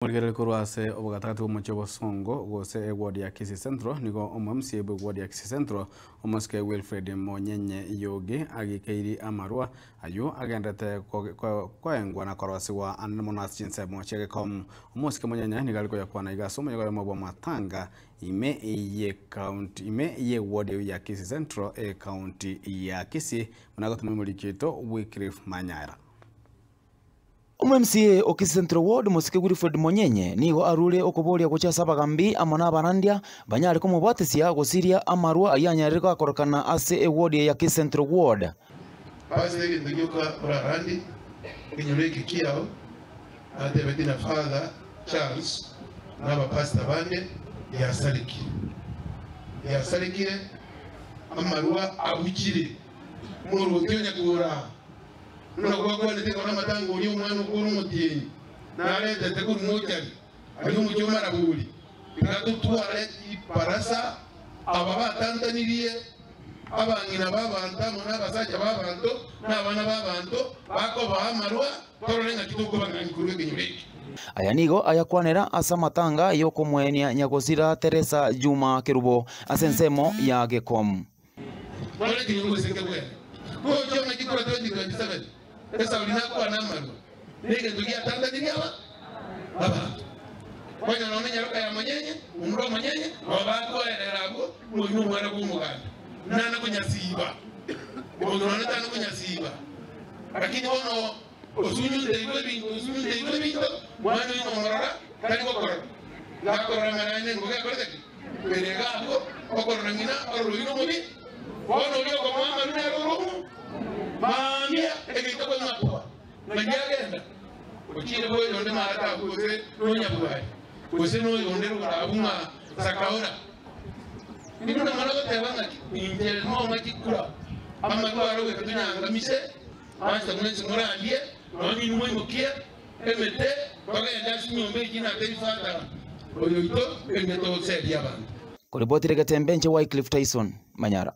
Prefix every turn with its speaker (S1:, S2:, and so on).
S1: Murigere kurwase obugatatu omuche bosongo gose ward ya Kisii Central nigo omamsie bu ward ya Kisii Central omaske Wilfred Monyenye yogi agikeiri amarwa ayu agendete koengwa na korwasiwa anmonas chinse mochege kom omaske Monyenye nigaliko yakwana igasomo yoga mabwa matanga ime ye ward ya Kisii Central county ya Kisii munagotumwe mulikito Wycliffe Manyara.
S2: MCA o Kisii Central Ward Musike Wilfred Monyenye nigo arure okuboria guchasa bagambi amona abarandia banyari kumubwatesia gusiria amarwa ayanyarika akorokana ase ward ya Kisii Central Ward.
S3: Basi nduguka barandi kinyureki kiao ate betina Father Charles naba pastor bande ya salikire amarwa abukire muru tyonya kura Nuna kwa niteko na matango uli umwanu kuru mutieni na alete teko mmochari ali mujoma na buli bikatu tuareti parasa ababa tantaniriye abangina babantu muna basacha babantu n'abana babantu bako bamarwa torolenga kituko banganikuruwe kinyureki.
S2: Aya nigo ayakwanera asa matanga yokomwenia Nyagosira Teresa Juma Kerubo asensemo ya Gekom.
S3: Wale kinyungu sekebwe kwa choma kikora 2027 esa ulinakuwa na maru nige ndugia Tanzania baba kwa naona nyaroka ya Monyenye umro Monyenye babako erabo munyu mwana kumuganda nana kunyasiba unaona tano kunyasiba lakini wono osunyu ndeibwe bingo mwana ino morara kali kokora ngakora manane ngoga korete peregabo okora ngina orulino mubi wono lyo kwa mama runero Mamia, ekito kwa mapua. Najagenda. Uchile boy yonde marata kuse nonya buai. Kuse no yonde rubunga sakaora. Nino na malogo tebanga injel mo ngakikura. Ama kwa roge kutunya ngamise. Basta mwenzi morandie, noni numwe mukia, emete, baga yandasi nyombe jina terifata. Oyo ito emeto sedia band.
S2: Kuripoti Regetembenche Wycliffe Tyson Manyara.